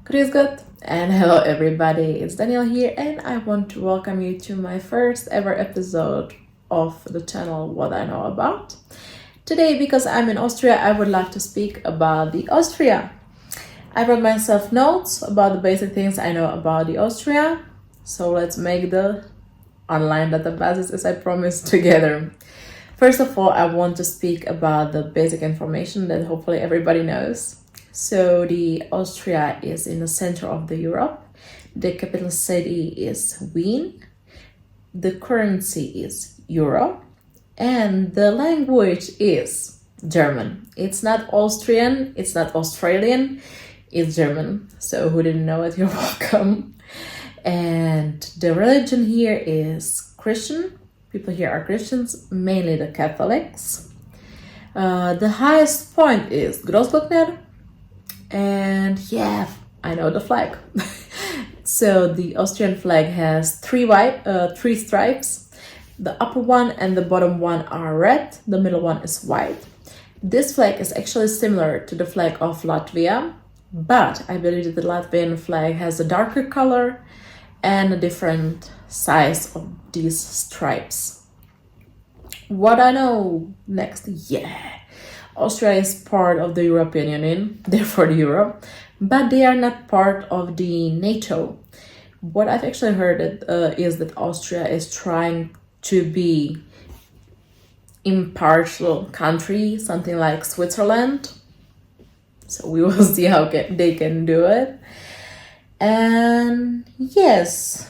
Chris good and hello everybody, it's Daniel here and I want to welcome you to my first ever episode of the channel What I Know About. Today, because I'm in Austria, I would like to speak about the Austria. I wrote myself notes about the basic things I know about the Austria, so let's make the online databases as I promised together. First of all, I want to speak about the basic information that hopefully everybody knows. So the Austria is in the center of the Europe. The capital city is Wien. The currency is euro. And the language is German. It's not Austrian, it's not Australian, it's German. So who didn't know it, you're welcome. And the religion here is Christian. People here are Christians, mainly the Catholics. The highest point is Großglockner. And yeah, I know the flag. So the Austrian flag has three stripes. The upper one and the bottom one are red. The middle one is white. This flag is actually similar to the flag of Latvia, but I believe that the Latvian flag has a darker color and a different size of these stripes. What I know next, Austria is part of the European Union, therefore the Europe, but they are not part of the NATO. What I've actually heard is that Austria is trying to be impartial country, something like Switzerland. So we will see how they can do it. And yes,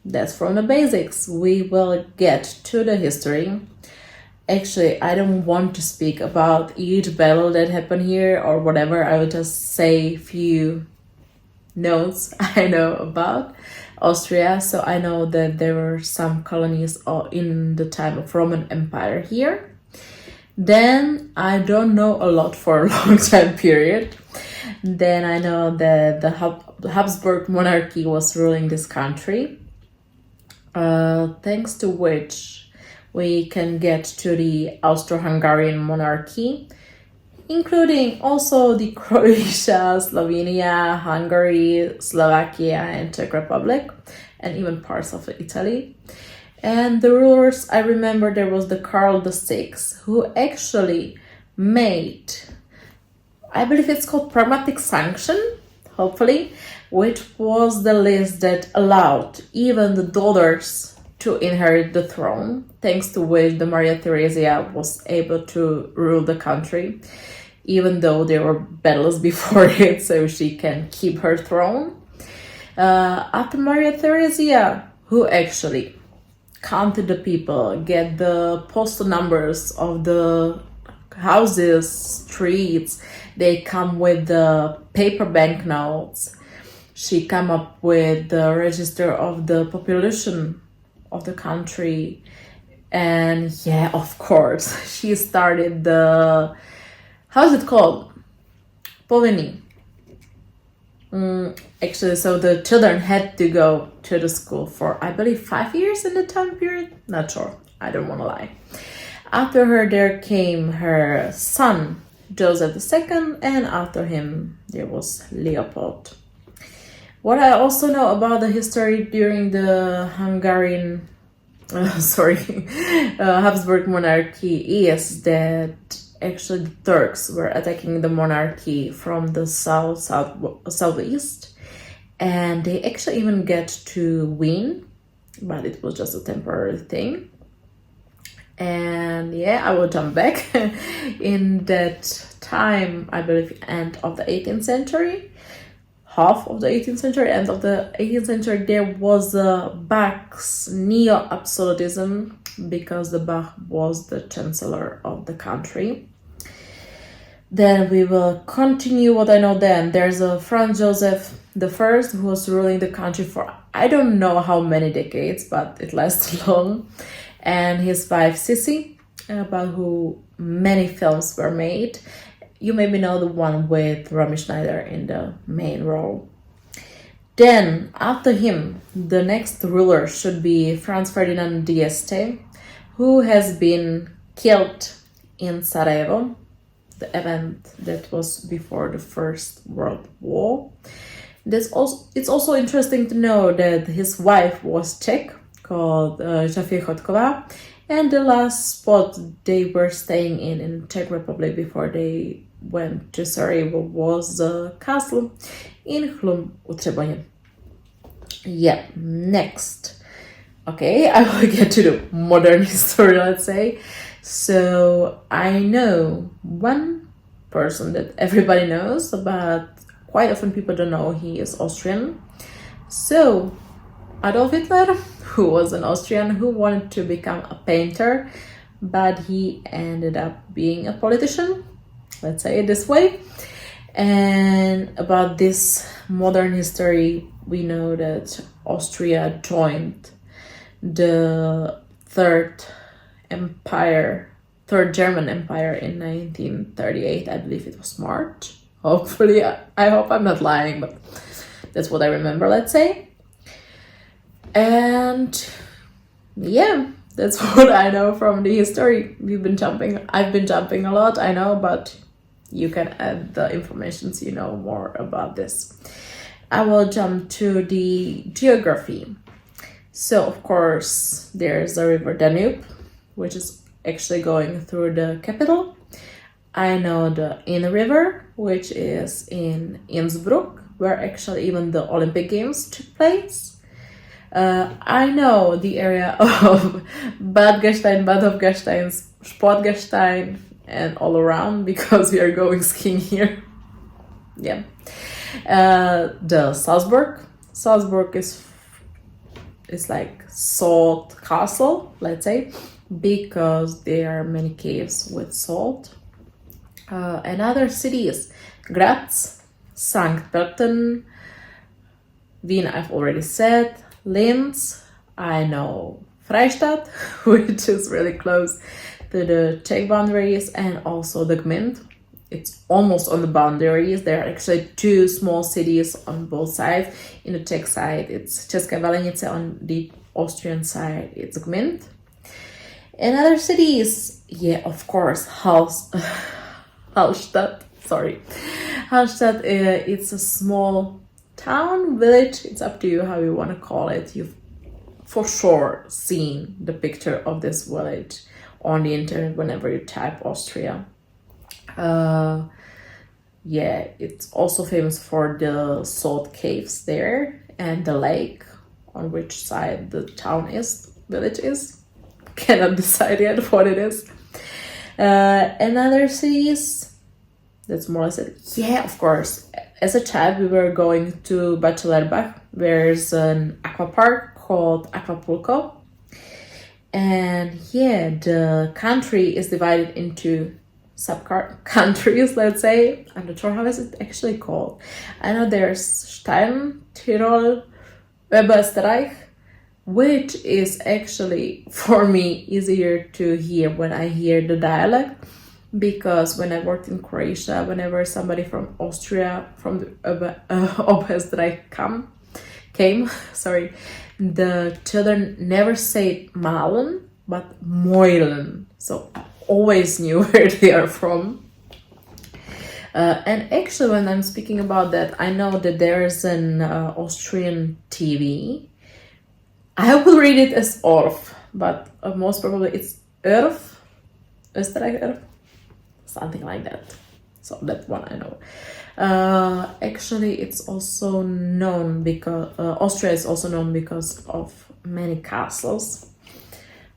that's from the basics. We will get to the history. Actually, I don't want to speak about each battle that happened here or whatever. I will just say a few notes I know about Austria. So I know that there were some colonies in the time of Roman Empire here. Then I don't know a lot for a long time period. Then I know that the Habsburg monarchy was ruling this country, thanks to which we can get to the Austro-Hungarian monarchy, including also the Croatia, Slovenia, Hungary, Slovakia, and Czech Republic, and even parts of Italy. And the rulers, I remember there was the Karl VI, who actually made, I believe it's called pragmatic sanction, hopefully, which was the list that allowed even the daughters to inherit the throne, thanks to which the Maria Theresia was able to rule the country, even though there were battles before it, so she can keep her throne. After Maria Theresia, who actually counted the people, get the postal numbers of the houses, streets, they come with the paper banknotes. She come up with the register of the population of the country, and yeah, of course, she started the, how's it called? Povinny. Actually, so the children had to go to the school for, I believe, 5 years in the time period. Not sure. I don't want to lie. After her, there came her son, Joseph II, and after him, there was Leopold. What I also know about the history during the Habsburg monarchy is that actually the Turks were attacking the monarchy from the southeast, and they actually even get to Wien, but it was just a temporary thing. And yeah, I will jump back. In that time, I believe end of the 18th century, half of the 18th century, end of the 18th century, there was Bach's neo-absolutism, because the Bach was the chancellor of the country. Then we will continue what I know then. There's a Franz Joseph I who was ruling the country for I don't know how many decades, but it lasted long. And his wife Sissi, about who many films were made. You maybe know the one with Romy Schneider in the main role. Then, after him, the next ruler should be Franz Ferdinand d'Este, who has been killed in Sarajevo, the event that was before the First World War. It's also interesting to know that his wife was Czech, called Zsafirkotkova, and the last spot they were staying in Czech Republic before they went to Sarajevo was the castle in Chlum Utřeboně. Yeah, next. Okay, I will get to the modern history, let's say. So I know one person that everybody knows, but quite often people don't know he is Austrian. So Adolf Hitler, who was an Austrian who wanted to become a painter, but he ended up being a politician, let's say it this way. And about this modern history, we know that Austria joined the Third German Empire in 1938. I believe it was March. Hopefully, I hope I'm not lying, but that's what I remember, let's say. And yeah, that's what I know from the history. I've been jumping a lot, I know, but you can add the information so you know more about this. I will jump to the geography. So, of course, there's the river Danube, which is actually going through the capital. I know the Inn River, which is in Innsbruck, where actually even the Olympic Games took place. I know the area of Bad Gastein, Bad Hofgastein, Sportgastein, and all around because we are going skiing here. Yeah. The Salzburg. Salzburg is like salt castle, let's say, because there are many caves with salt. Another cities: Graz, St. Pölten, Wien I've already said, Linz, I know Freistadt, which is really close to the Czech boundaries, and also the Gmünd. It's almost on the boundaries. There are actually two small cities on both sides. In the Czech side, it's České Velenice. On the Austrian side, it's Gmünd. And other cities, yeah, of course, Hallstatt. Sorry, Hallstatt. It's a small town, village. It's up to you how you want to call it. You've for sure seen the picture of this village on the internet whenever you type Austria. Yeah, it's also famous for the salt caves there and the lake on which side the village is. Cannot decide yet what it is. And other cities, that's more or less it. Yeah, of course. As a child, we were going to Bachelarbach. There's an aqua park called Acapulco. And yeah, the country is divided into sub-countries, let's say. I'm not sure how is it actually called. I know there's Stein, Tirol, Oberösterreich, which is actually, for me, easier to hear when I hear the dialect. Because when I worked in Croatia, whenever somebody from Austria, from the Oberösterreich came, sorry, the children never say Malen, but Moilen. So I always knew where they are from. And actually, when I'm speaking about that, I know that there's an Austrian TV. I will read it as Orf, but most probably it's Örf, Österreich Örf, something like that. So that one I know. Actually, it's also known because Austria is also known because of many castles.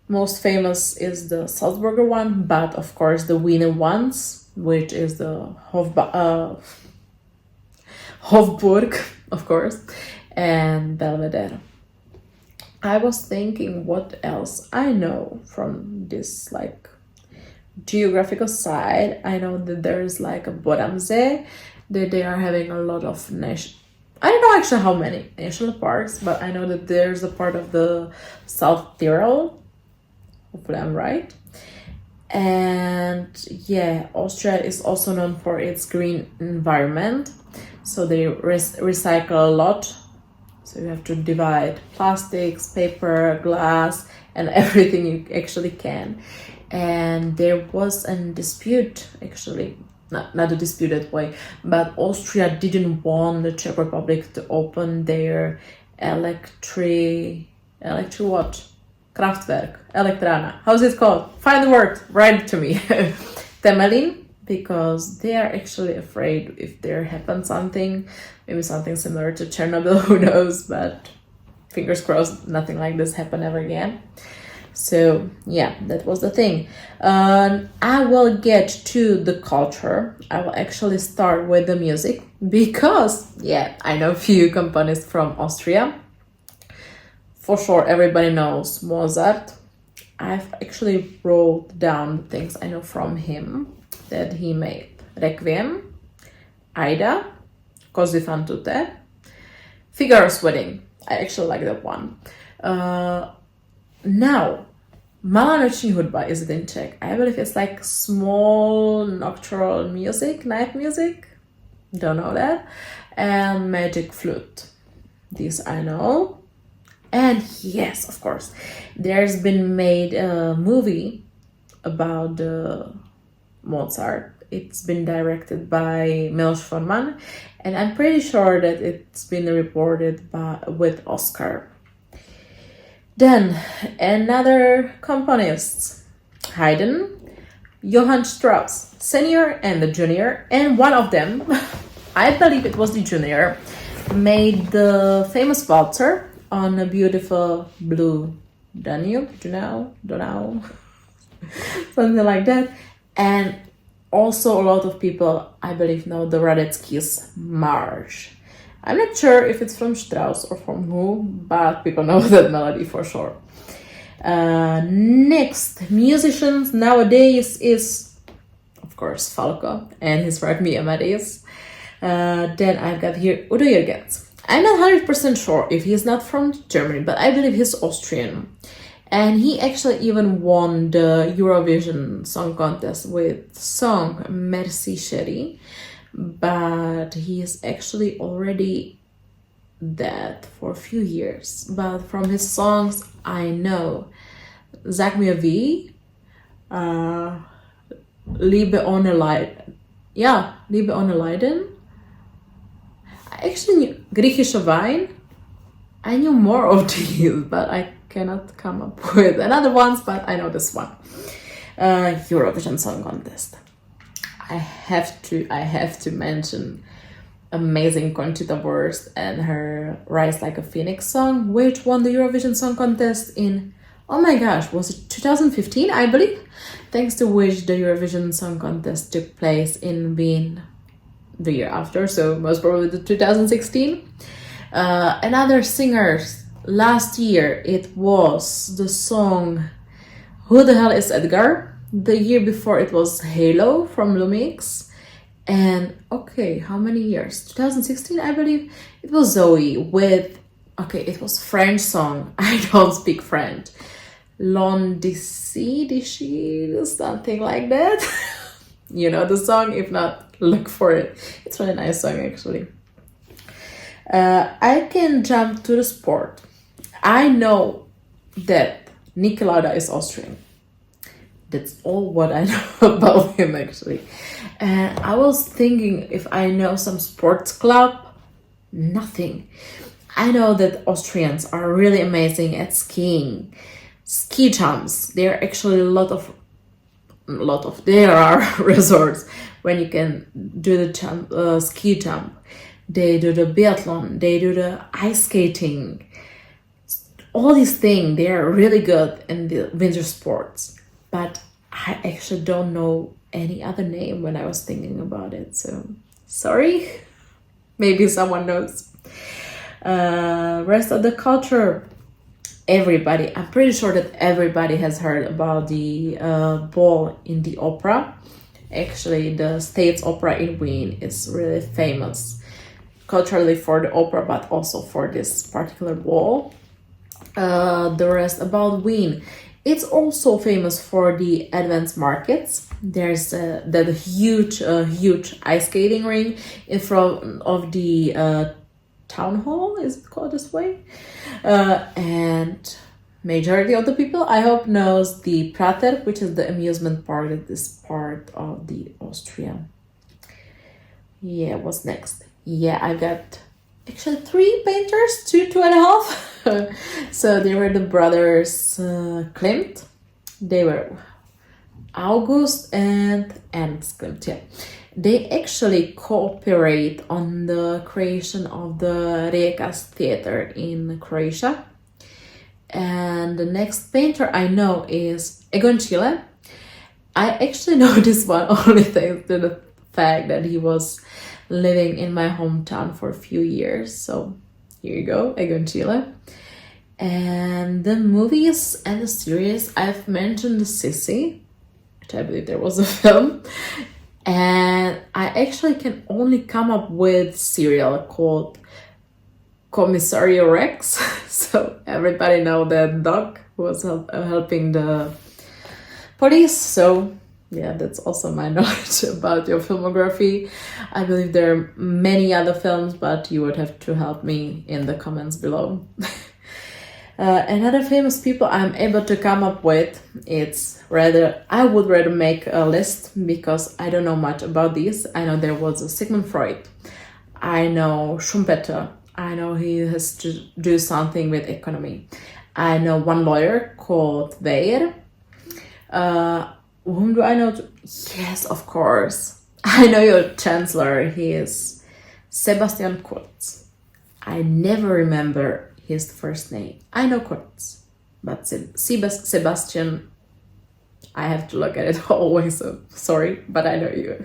Most famous is the Salzburger one, but of course the Wiener ones, which is the Hofburg, of course, and Belvedere. I was thinking what else I know from this like geographical side. I know that there's like a Bodamsee, that they are having a lot of I don't know actually how many national parks, but I know that there's a part of the South Tyrol. Hopefully I'm right. And yeah, Austria is also known for its green environment. So they recycle a lot. So you have to divide plastics, paper, glass, and everything you actually can. And there was a dispute actually not a disputed way, but Austria didn't want the Czech Republic to open their electric what? Kraftwerk, Elektrana. How's it called? Find the word, write it to me. Temelin, because they are actually afraid if there happens something, maybe something similar to Chernobyl, who knows, but fingers crossed nothing like this happen ever again. So yeah, that was the thing. I will get to the culture. I will actually start with the music because yeah, I know a few companies from Austria. For sure, everybody knows Mozart. I've actually wrote down the things I know from him that he made. Requiem, Aida, Così fan tutte, Figaro's Wedding. I actually like that one. Now, Malá noční hudba is it in Czech. I believe it's like small nocturnal music, night music. Don't know that. And Magic Flute. These I know. And yes, of course, there's been made a movie about Mozart. It's been directed by Milos Forman, and I'm pretty sure that it's been reported with Oscar. Then another componist, Haydn, Johann Strauss, senior and the junior, and one of them, I believe it was the junior, made the famous waltzer on a beautiful blue Danube, Donau, something like that. And also a lot of people, I believe, know the Radetzky's March. I'm not sure if it's from Strauss or from who, but people know that melody for sure. Next, musicians nowadays is, of course, Falco and his Requiem Amadeus. Then I've got here Udo Jürgens. I'm not 100% sure if he's not from Germany, but I believe he's Austrian. And he actually even won the Eurovision Song Contest with song Merci Chérie, but he is actually already dead for a few years. But from his songs, I know Sag mir wie, Liebe ohne Leiden. Yeah, Liebe ohne Leiden. I actually knew Griechische Wein. I knew more of these, but I cannot come up with another ones, but I know this one. Eurovision Song Contest. I have to mention amazing Conchita Wurst and her Rise Like a Phoenix song, which won the Eurovision Song Contest in, oh my gosh, was it 2015, I believe? Thanks to which the Eurovision Song Contest took place in Wien the year after, so most probably the 2016. Another singers, last year it was the song Who the Hell is Edgar? The year before it was Halo from Lumix. And okay, how many years? 2016, I believe. It was Zoe with, okay, it was French song. I don't speak French. L'Ondissi, something like that. You know the song? If not, look for it. It's a really nice song, actually. I can jump to the sport. I know that Niki Lauda is Austrian. That's all what I know about him, actually. And I was thinking if I know some sports club. Nothing. I know that Austrians are really amazing at skiing. Ski jumps. There are actually there are resorts when you can do the ski jump. They do the biathlon, they do the ice skating. All these things, they are really good in the winter sports. But I actually don't know any other name when I was thinking about it. So, sorry. Maybe someone knows. Rest of the culture. Everybody, I'm pretty sure that everybody has heard about the ball in the opera. Actually, the State's Opera in Wien is really famous culturally for the opera, but also for this particular ball. The rest about Wien. It's also famous for the advanced markets. There's that huge ice skating ring in front of the town hall, is it called this way? And majority of the people, I hope, knows the Prater, which is the amusement park that is part of the Austria. Yeah, what's next? Yeah, I got actually three painters, two and a half. So they were the brothers Klimt. They were August and Ernst Klimt. Yeah. They actually cooperate on the creation of the Rijeka's theater in Croatia. And the next painter I know is Egon Schiele. I actually know this one only thanks to the fact that he was living in my hometown for a few years. So here you go, Egon Schiele. And the movies and the series, I've mentioned Sissy, which I believe there was a film. And I actually can only come up with serial called Commissario Rex. So everybody know that dog who was helping the police. So yeah, that's also my knowledge about your filmography. I believe there are many other films, but you would have to help me in the comments below. Another famous people I'm able to come up with, I would rather make a list because I don't know much about these. I know there was a Sigmund Freud. I know Schumpeter. I know he has to do something with economy. I know one lawyer called Weyer. Whom do I know? Yes, of course. I know your chancellor. He is Sebastian Kurz. I never remember his first name. I know Kurz, but Sebastian, I have to look at it always. So sorry, but I know you.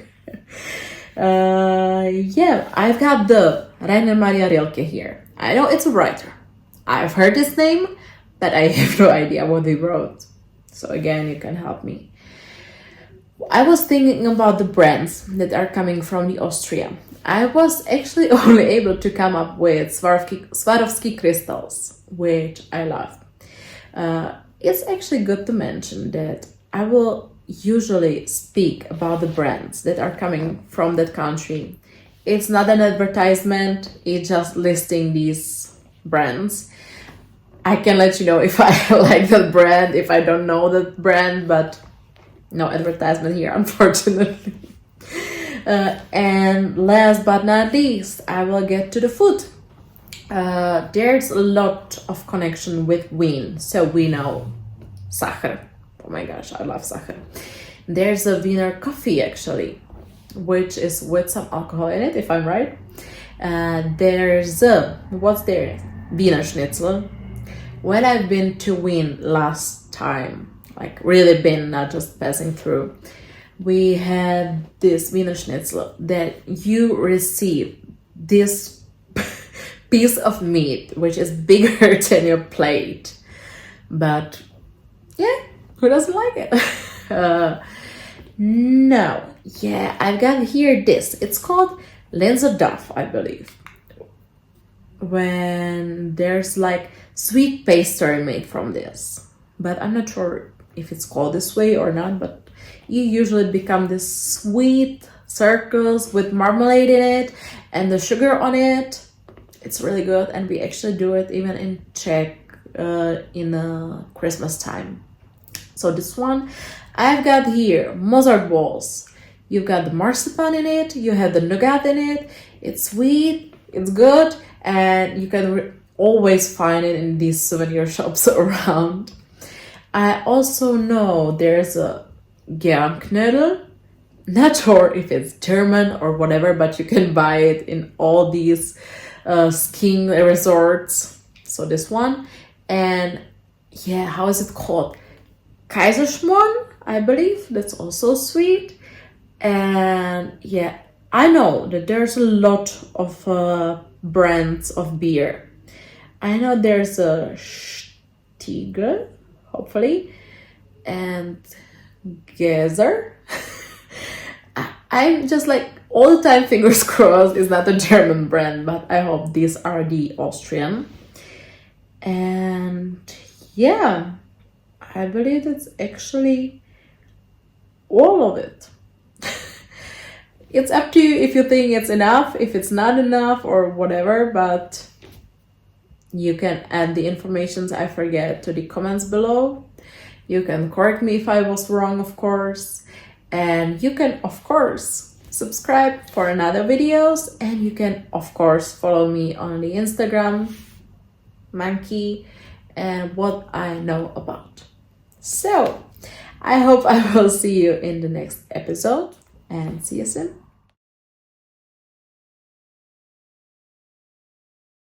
Yeah, I've got the Rainer Maria Rilke here. I know it's a writer. I've heard his name, but I have no idea what he wrote. So again, you can help me. I was thinking about the brands that are coming from the Austria. I was actually only able to come up with Swarovski crystals, which I love. It's actually good to mention that I will usually speak about the brands that are coming from that country. It's not an advertisement, it's just listing these brands. I can let you know if I like that brand, if I don't know that brand, but no advertisement here, unfortunately. And last but not least, I will get to the food. There's a lot of connection with Wien, so we know Sacher. Oh my gosh, I love Sacher. There's a Wiener coffee actually, which is with some alcohol in it, if I'm right. There's what's there? Wiener Schnitzel. When I've been to Wien last time, like really been, not just passing through, we had this Wiener Schnitzel that you receive this piece of meat, which is bigger than your plate. But yeah, who doesn't like it? No, yeah, I've got here this. It's called Linzer Duff, I believe. When there's like sweet pastry made from this, but I'm not sure if it's called this way or not, but you usually become this sweet circles with marmalade in it and the sugar on it. It's really good, and we actually do it even in Czech in Christmas time. So this one I've got here, Mozart balls. You've got the marzipan in it, you have the nougat in it, it's sweet, it's good, and you can always find it in these souvenir shops around. I also know there's a Germknödel. Not sure if it's German or whatever, but you can buy it in all these skiing resorts. So this one. And yeah, how is it called? Kaiserschmarrn, I believe. That's also sweet. And yeah, I know that there's a lot of brands of beer. I know there's a Stiegel, hopefully, and Geser. I'm just like all the time fingers crossed it's not a German brand, but I hope these are the Austrian. And yeah, I believe that's actually all of it. It's up to you if you think it's enough, if it's not enough or whatever, but you can add the informations I forget to the comments below. You can correct me if I was wrong, of course. And you can, of course, subscribe for another videos, and you can of course follow me on the Instagram monkey and what I know about. So I hope I will see you in the next episode, and see you soon.